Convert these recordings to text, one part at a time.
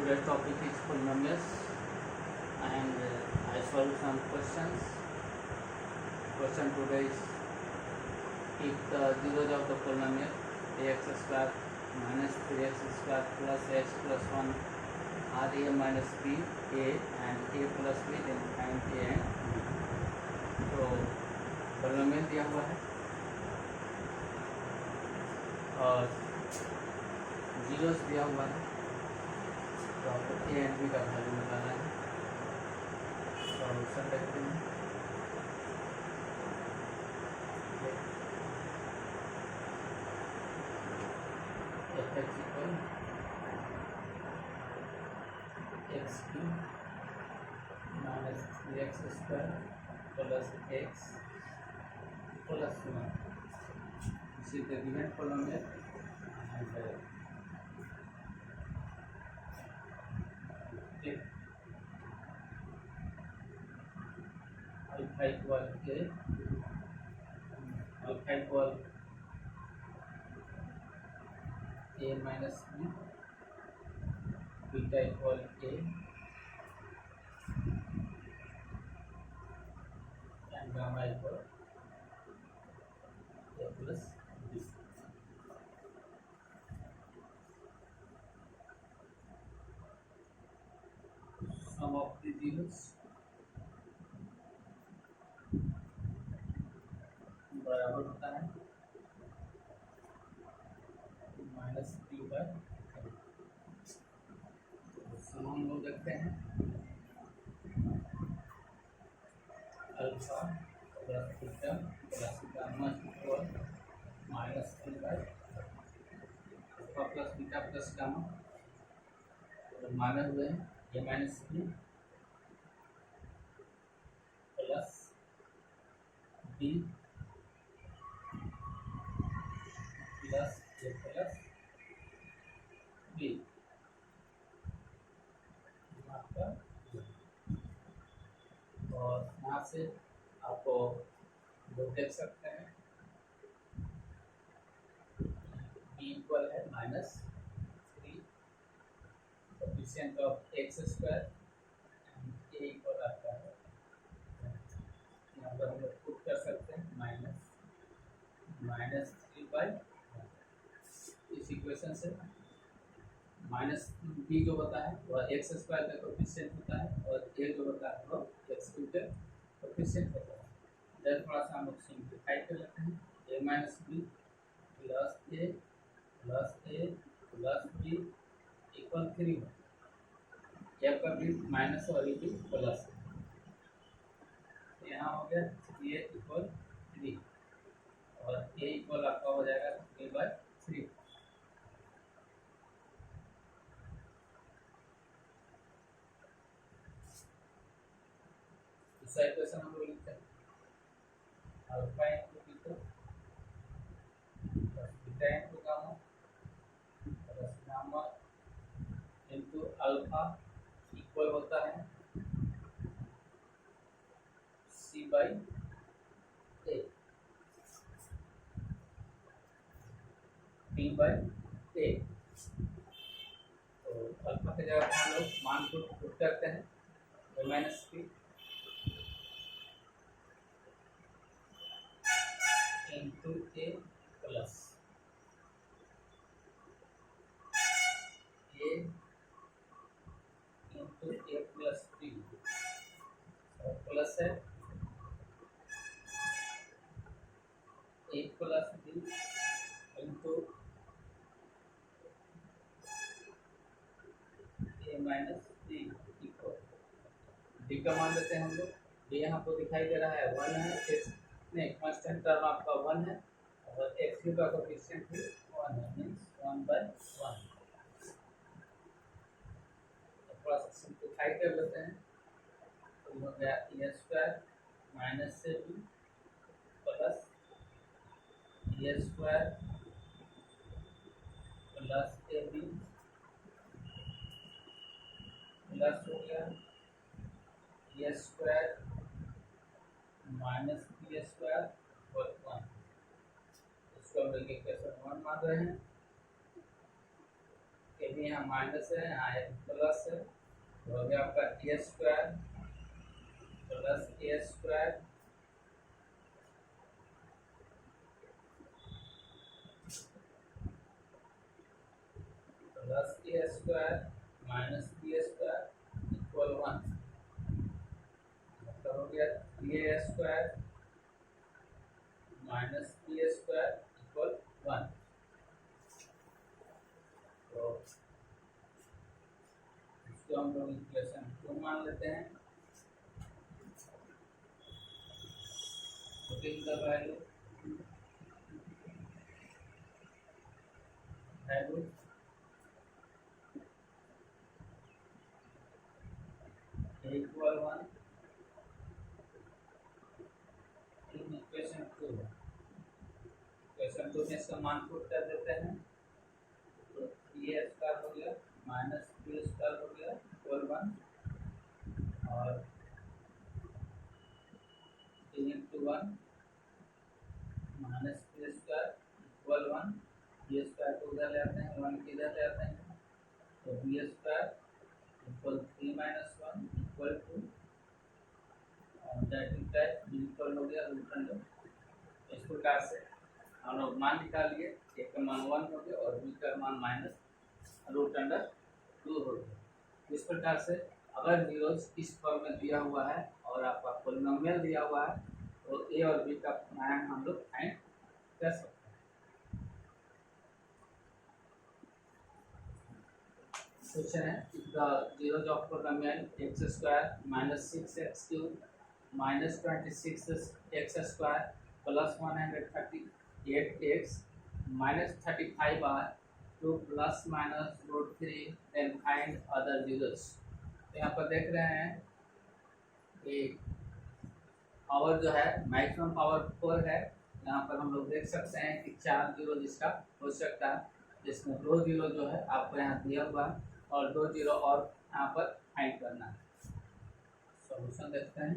Today's topic is polynomials and I solve some questions. Question today is, if the zeros of the polynomial ax square minus 3x square plus x plus 1 are a minus b, a and a plus b, then find a and b. तो polynomial दिया हुआ है और zeros दिया हुआ है, तो आपको ए एंड बी का वैल्यू निकालना है। सॉल्यूशन देखते हैं। x equal X cube minus 3x square plus X plus 1 इसी the given polynomial and alpha equal a minus B, beta equal a and gamma equal a plus B. Sum of the zeros बराबर होता है minus q bye सम हम लोग देखते हैं। Alpha plus beta plus gamma equal minus q by alpha plus beta plus gamma minus हुए ये minus b plus b plus a plus b और यहाँ से आपको दो देख सकते हैं। बी इक्वल है minus 3 coefficient of x square and a equal आता है, यहाँ पर हम लोग पुट कर सकते हैं माइनस 3 बाई इस इक्वेशन से माइनस बी जो होता है वह एक्स स्क्वायर का कोएफिशिएंट होता है और ए जो होता है वह एक्स क्यूब का कोएफिशिएंट होता है। इधर थोड़ा सा हम लोग सिंप्लीफाई कर लेते हैं। ए minus b plus a plus B equal 3 है। का भी माइनस और ये भी प्लस है, यहाँ हो गया ए इक्वल 3 और ए इक्वल आपका हो जाएगा 3/3। दूसरा इक्वेशन हम लोग लिखते हैं alpha into beta plus beta into gamma plus gamma into alpha equal होता है सी बाई ए बी बाई ए। तो अल्फा के जगह हम लोग मान को पुट करते हैं ए माइनस बी इंटू ए प्लस ए इंटू ए प्लस बी प्लस है ए प्लस बी इंटू ए माइनस बी इक्वल डी का मान लेते हैं हम लोग। डी यहाँ पर दिखाई दे रहा है 1 है, एक्स नहीं कांस्टेंट टर्म आपका 1 है और एक्स क्यूब का कोएफिशिएंट भी 1 है, मींस 1/1। थोड़ा सा सिंप्लीफाई कर लेते हैं तो हो गया ए स्क्वायर माइनस से B plus A square plus A B plus हो गया ए स्क्वायर माइनस बी स्क्वायर और 1। इसको हम लोग इक्वेशन 1 मान रहे हैं। ए लेकिन यहाँ माइनस है, यहाँ प्लस है, तो हो गया आपका a square plus A square plus A square minus B square equal 1। तो हो गया ए square minus B square equal 1। तो इसको हम लोग इक्वेशन 2 मान लेते हैं। का वैल्यू इक्वल 1 इन इक्वेशन 2 में इसका मान पुट कर देते हैं। तो ए स्क्वायर हो गया माइनस बी स्क्वायर हो गया इक्वल 1 और 3 into 1 minus B square equal 1। B square को उधर ले आते हैं, 1 के इधर ले आते हैं, तो B square equal 3 minus 1 equal 2 और दैट इज इक्वल हो गया रूट अंडर। इस प्रकार से हम लोग मान निकाल लिए, ए का मान 1 हो गया और बी का मान माइनस रूट अंडर 2 हो गया। इस प्रकार से अगर जीरोस इस फॉर्म में दिया हुआ है और आपका पॉलिनोमियल दिया हुआ है तो ए और बी का मान हम लोग फाइंड कर सकते हैं। क्वेश्चन है the zeros of polynomial x square minus 6x cube minus 26x square plus 138x minus 35 are two plus minus root 3 then find other zeros. तो यहाँ पर देख रहे हैं कि पावर जो है मैक्सिमम पावर 4 है। यहाँ पर हम लोग देख सकते हैं कि 4 जीरो जिसका हो सकता है, जिसमें 2 जीरो जो है आपको यहाँ दिया हुआ है और 2 जीरो और यहाँ पर फाइंड करना है। सॉल्यूशन देखते हैं।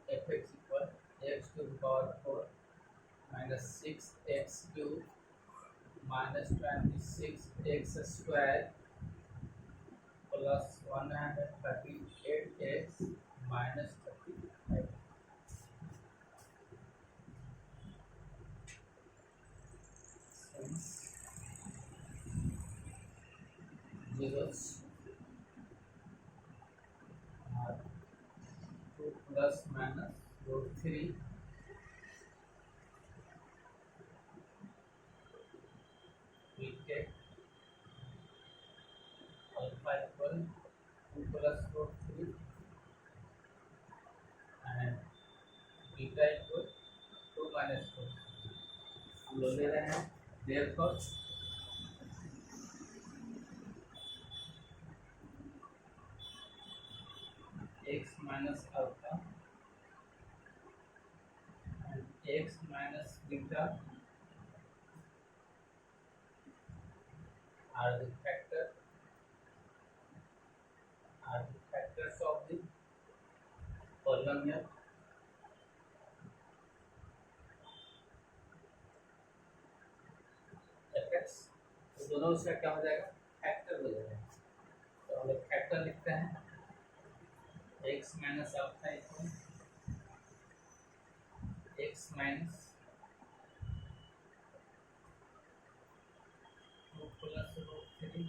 fx equal x to the power 4 minus 6x cube minus 26x square plus 138x minus 35. Zeros are 2 plus minus root 3 we get alpha equal 2 plus root 3 and beta equal 2 minus 4 हम लोग ले रहे हैं। therefore x minus alpha and x minus beta are the factors of the polynomial fx। तो दोनों उसका क्या हो जाएगा, फैक्टर हो जाएगा। तो हम लोग फैक्टर लिखते हैं x minus alpha equal x minus 2 plus root 3।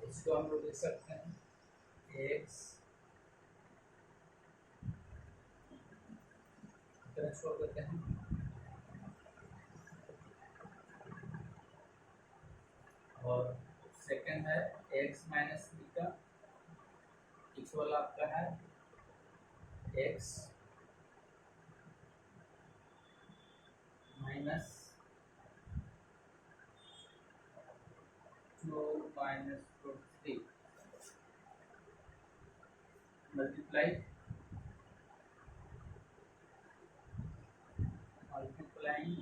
इसको हम लोग लिख सकते हैं x छोड़ देते हैं और सेकंड है x माइनस बीटा इक्वल आपका है x minus 2 minus root 3 multiply multiplying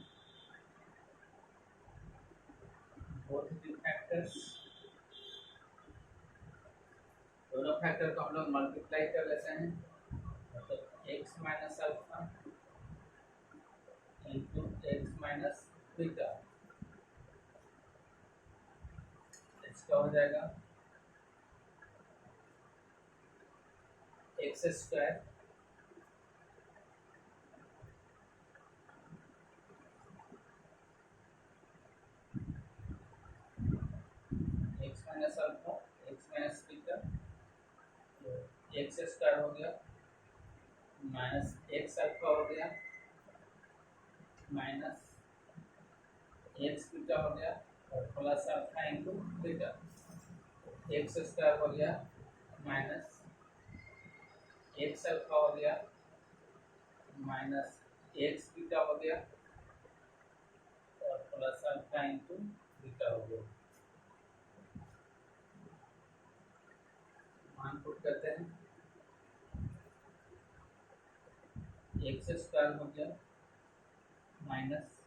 both the factors, दोनों फैक्टर को हम लोग मल्टीप्लाई कर लेते हैं, मतलब x minus alpha into X minus beta, इसका हो जाएगा x square X minus alpha X minus beta, X square हो गया माइनस एक्स अल्फा हो गया माइनस एक्स बीटा हो गया और plus alpha into beta, X square हो गया माइनस एक्स अल्फा हो गया माइनस एक्स बीटा हो गया और प्लस अल्फा इंटू बीटा हो गया। मान पुट करते हैं, एक्स स्क्वायर हो गया माइनस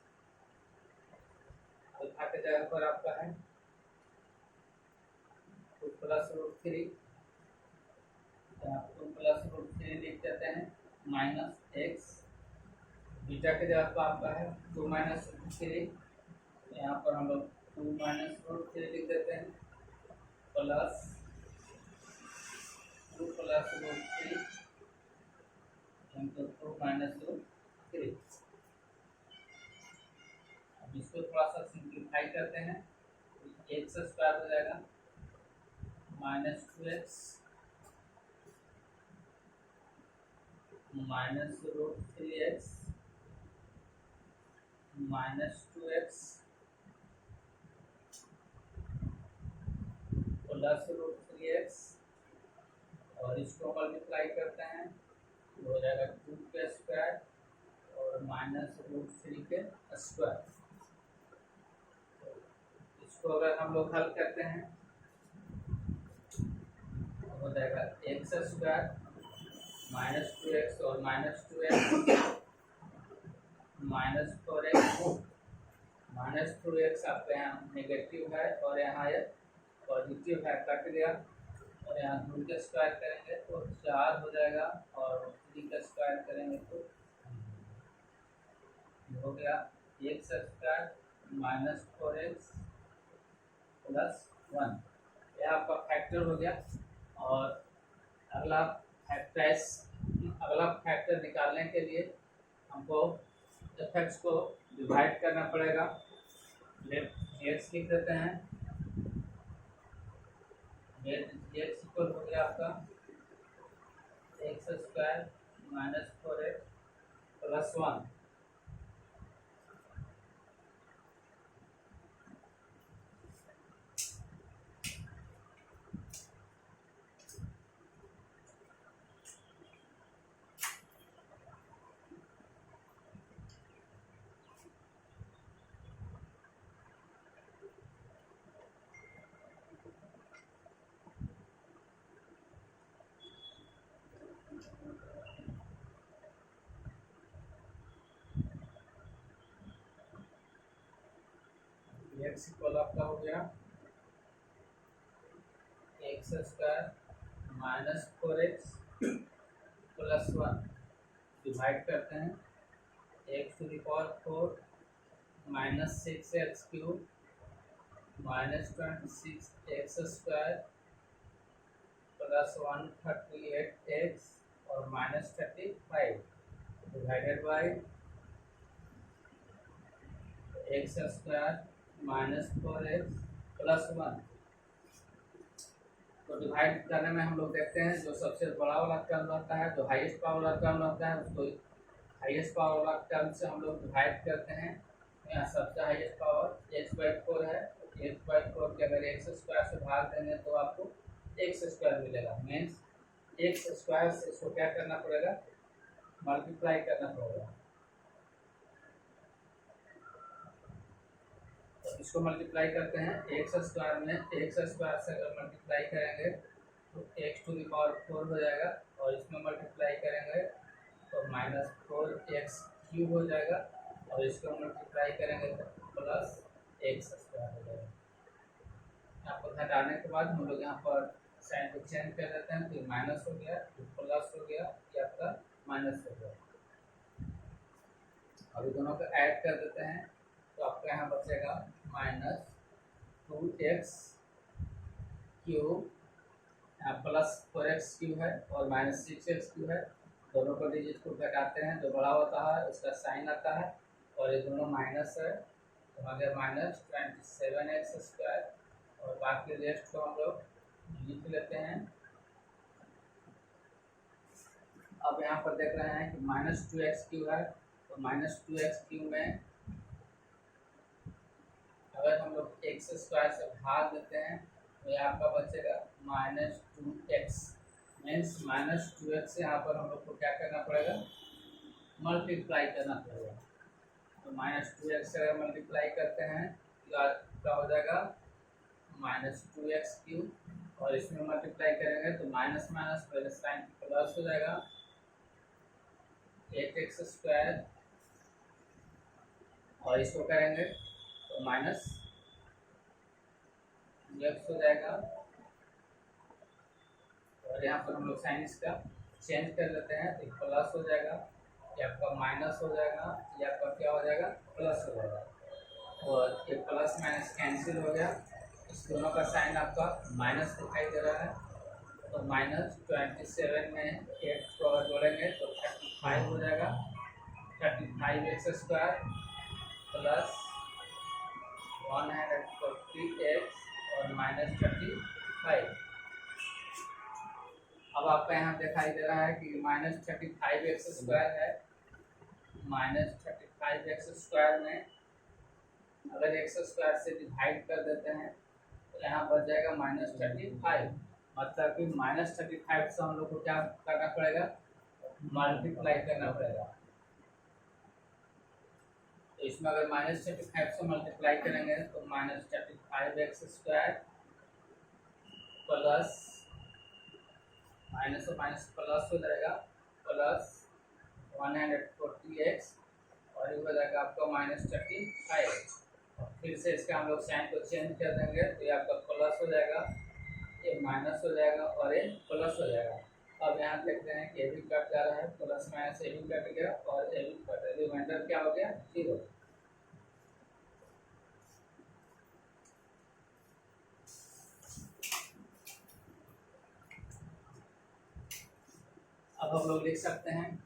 अल्फा के जगह पर आपका है तो प्लस रूट थ्री, तो प्लस रूट थ्री लिख देते हैं माइनस एक्स, बीटा के जगह पर आपका है टू माइनस रूट थ्री, यहाँ पर हम लोग टू माइनस रूट थ्री लिख देते हैं plus two plus root three into two minus root three. अब इसको थोड़ा सा सिंप्लीफाई करते हैं, एक्स स्क्वायर हो जाएगा minus two x minus root three X minus two X plus root three X और इसको मल्टीप्लाई करते हैं तो हो जाएगा टू के स्क्वायर और माइनस रूट थ्री के स्क्वायर। इसको अगर हम लोग हल करते हैं तो हो जाएगा x square minus two x और minus two x minus four x, minus two x आपके यहाँ नेगेटिव है और यहाँ ये पॉजिटिव है, कट गया और यहाँ दो का स्क्वायर करेंगे तो चार हो जाएगा और थ्री का स्क्वायर करेंगे तो हो गया x square minus four x plus one, यह आपका फैक्टर हो गया। और अगला फैक्टर निकालने के लिए हमको एफ को डिवाइड करना पड़ेगा, एक्स लिख देते हैं, एक्स इक्वल हो गया आपका x square minus four x plus one, x equal आपका हो गया x square minus four x plus one, divide करते हैं x to the power four minus six x cube minus 26 x square plus 138 x और minus 35 divided by x square minus four x plus one. तो divide करने में हम लोग देखते हैं जो सबसे बड़ा वाला टर्म रहता है, जो हाईएस्ट पावर वाला टर्म रहता है, उसको हाईएस्ट पावर वाला टर्म से हम लोग डिवाइड करते हैं। यहाँ सबसे highest power x by four है, एक्स बाई फोर के अगर एक्स स्क्वायर से भाग देंगे तो आपको एक्स स्क्वायर मिलेगा, मीन्स एक्स स्क्वायर से इसको क्या करना पड़ेगा, मल्टीप्लाई करना पड़ेगा। तो इसको मल्टीप्लाई करते हैं, एक्स स्क्वायर में एक्स स्क्वायर से अगर मल्टीप्लाई करेंगे तो X to the power four हो जाएगा और इसमें मल्टीप्लाई करेंगे तो माइनस फोर एक्स क्यूब हो जाएगा और इसको मल्टीप्लाई करेंगे तो प्लस एक्स स्क्वायर हो जाएगा। घटाने के बाद हम लोग यहाँ पर साइन को चेंज कर देते हैं, तो माइनस हो गया, फिर प्लस हो गया, ये आपका माइनस हो गया। अभी दोनों को ऐड कर देते हैं, तो आपका यहाँ बचेगा माइनस 2x क्यूब, यहाँ प्लस 4x क्यूब है और माइनस 6x क्यूब है। दोनों को डिजिट को घटाते हैं, जो बड़ा होता है उसका साइन आता है, और ये दोनों माइनस है, तो आ गया माइनस 27x स्क्वायर, और बाकी रेस्ट को हम लोग लिख लेते हैं। अब यहाँ पर देख रहे हैं कि माइनस 2x क्यूब है, तो माइनस 2x क्यूब में अगर हम लोग x स्क्वायर से भाग देते हैं तो यहाँ आपका बचेगा minus 2x, means minus 2x से यहाँ पर हम लोग को क्या करना पड़ेगा, मल्टीप्लाई करना पड़ेगा। तो माइनस 2x से अगर मल्टीप्लाई करते हैं तो क्या हो जाएगा, माइनस 2x क्यूब, और इसमें मल्टीप्लाई करेंगे तो माइनस माइनस पहले साइन प्लस हो जाएगा, 8x स्क्वायर, और इसको करेंगे तो माइनस x हो जाएगा, और यहाँ पर हम लोग साइन इसका चेंज कर लेते हैं, तो प्लस हो जाएगा, ये आपका माइनस हो जाएगा, ये आपका क्या हो जाएगा, प्लस हो जाएगा, और ये प्लस माइनस कैंसिल हो गया। इस दोनों का साइन आपका माइनस दिखाई दे रहा है, तो माइनस 27 में 8 को अगर जोड़ेंगे तो 35 हो जाएगा, 35x स्क्वायर प्लस 140x और माइनस 35। अब आपका यहाँ दिखाई दे रहा है कि माइनस 35x स्क्वायर है, माइनस 35x स्क्वायर में अगर x स्क्वायर से डिवाइड कर देते हैं तो यहाँ बच जाएगा माइनस 35, मतलब कि माइनस 35 से हम लोग को क्या करना पड़ेगा, मल्टीप्लाई करना पड़ेगा। तो इसमें अगर माइनस 35 से मल्टीप्लाई करेंगे तो minus 35x square plus minus और माइनस प्लस हो जाएगा, प्लस 140x, और ये हो जाएगा आपका माइनस 35। फिर से इसका हम लोग साइन को चेंज कर देंगे, तो ये आपका प्लस हो जाएगा, ये माइनस हो जाएगा और ये प्लस हो जाएगा। अब यहाँ देखते हैं कि ये भी कट जा रहा है, प्लस माइनस ये भी कट गया और ये भी कट, रिमाइंडर क्या हो गया, 0। अब हम लोग लिख सकते हैं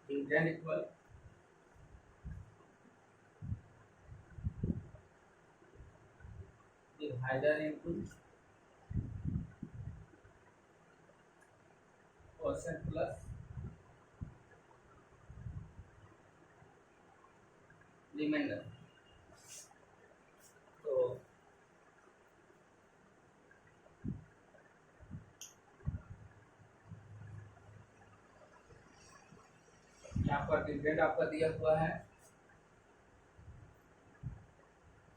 dividend equal divider into quotient plus remainder. तो यहाँ पर डिविडेंड आपका दिया हुआ है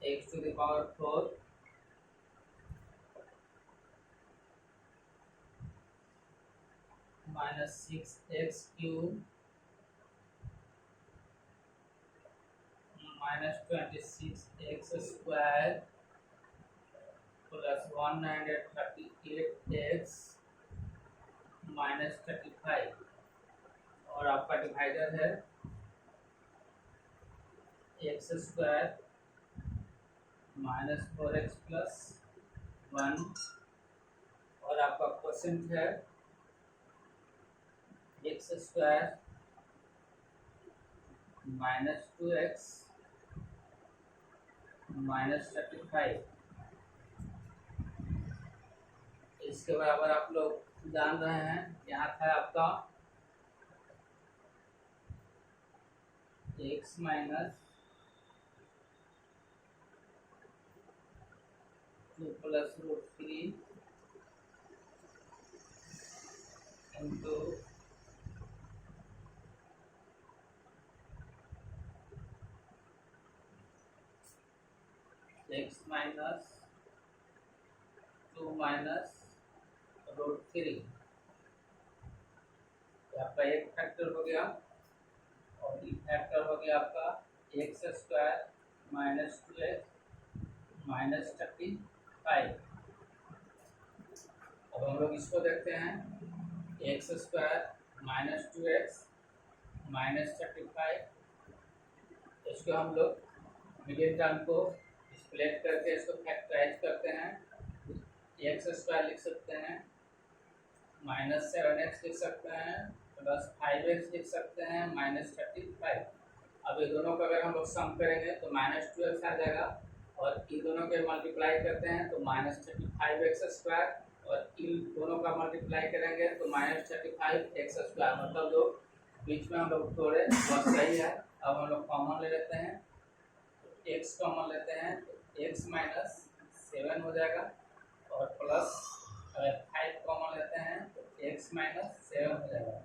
x to the power 4 minus 6x cube minus 26x square plus 138x minus 35, और आपका डिवाइडर है x square minus 4x plus 1, और आपका क्वोशिएंट है x square minus 2x minus 35। इसके बराबर आप लोग जान रहे हैं, यहाँ था आपका x minus 2 plus root 3 into x minus 2 minus root 3, आपका एक फैक्टर हो गया, और ये फैक्टर हो गया आपका x square minus 2x minus 35। अब हम लोग इसको देखते हैं, X square minus 2x minus 35, इसको हम लोग मिडिल टर्म को स्प्लिट करके इसको फैक्टराइज करते हैं। एक्स स्क्वायर लिख सकते हैं, माइनस 7x लिख सकते हैं, प्लस 5x लिख सकते हैं, माइनस 35। अब ये दोनों का अगर हम लोग सम करेंगे तो माइनस 2x आ जाएगा, और इन दोनों के मल्टीप्लाई करते हैं तो माइनस 35x स्क्वायर, और इन दोनों का मल्टीप्लाई करेंगे तो माइनस 35x स्क्वायर, मतलब जो बीच में हम लोग तोड़े वह सही है। अब हम लोग कॉमन ले लेते हैं, x कॉमन लेते हैं तो x माइनस 7 हो जाएगा, और प्लस अगर 5 कॉमन लेते हैं तो x माइनस 7 हो जाएगा,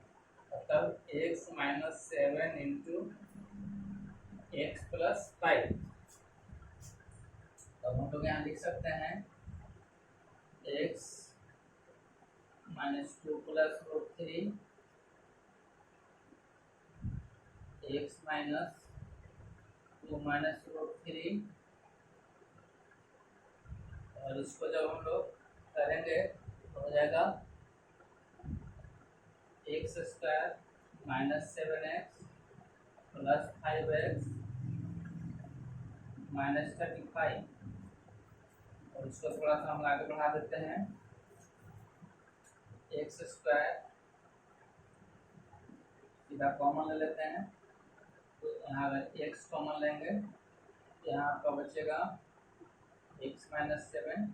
तब x minus 7 into x plus 5। तो हम लोग यहाँ लिख सकते हैं x minus 2 plus root 3 x minus 2 minus root 3, और इसको जब हम लोग करेंगे तो हो जाएगा x square minus 7x plus 5x minus 35, और इसको थोड़ा सा हम आगे बढ़ा देते हैं, एक्स स्क्वायर सीधा कॉमन ले लेते हैं, तो यहाँ अगर एक्स कॉमन लेंगे तो यहाँ आपका बचेगा एक्स माइनस 7,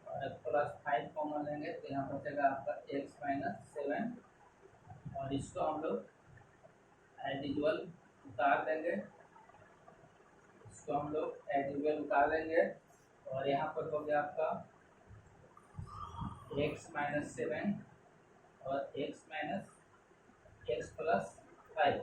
और प्लस 5 कॉमन लेंगे तो यहाँ बचेगा आपका एक्स माइनस 7, और इसको हम लोग एज यूजुअल उतार देंगे, इसको हम लोग एज यूजुअल उतार देंगे, और यहाँ पर हो गया आपका एक्स माइनस 7 और एक्स माइनस एक्स प्लस 5।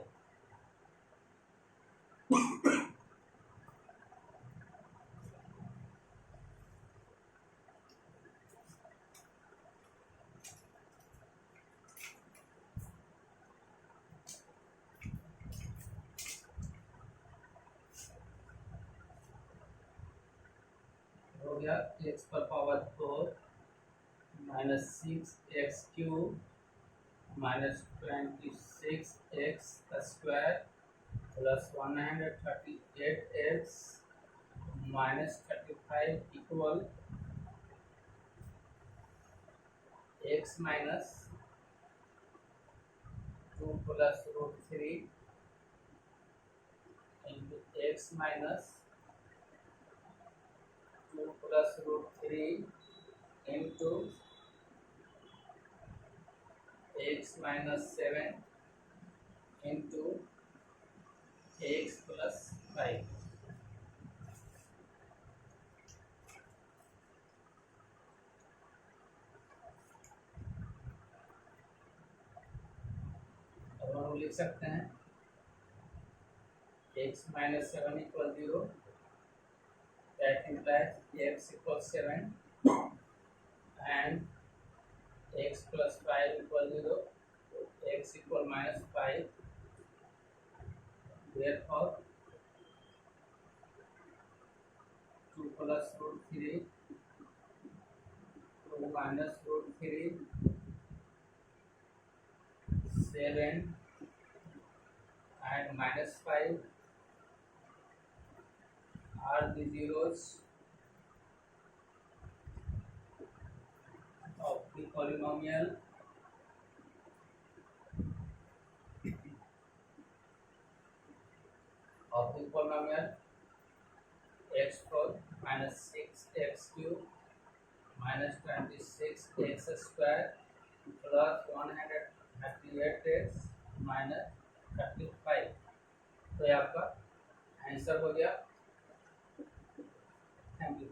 हो गया एक्स पर power 4 minus 6x cube minus 26x square plus 138x minus 35 equal x minus 2 plus root 3 into x minus 2 plus root 3 into x minus 7 into x plus 5। अब हम लिख सकते हैं x minus 7 equal 0, that implies x equals 7 and x plus 5 equal 0, x equal minus 5, therefore 2 plus root 3 2 minus root 3 7 and minus 5 are the zeros of the polynomial x4 minus 6x cube minus 26x square plus 138x minus 35। तो ये आपका answer हो गया। Thank you.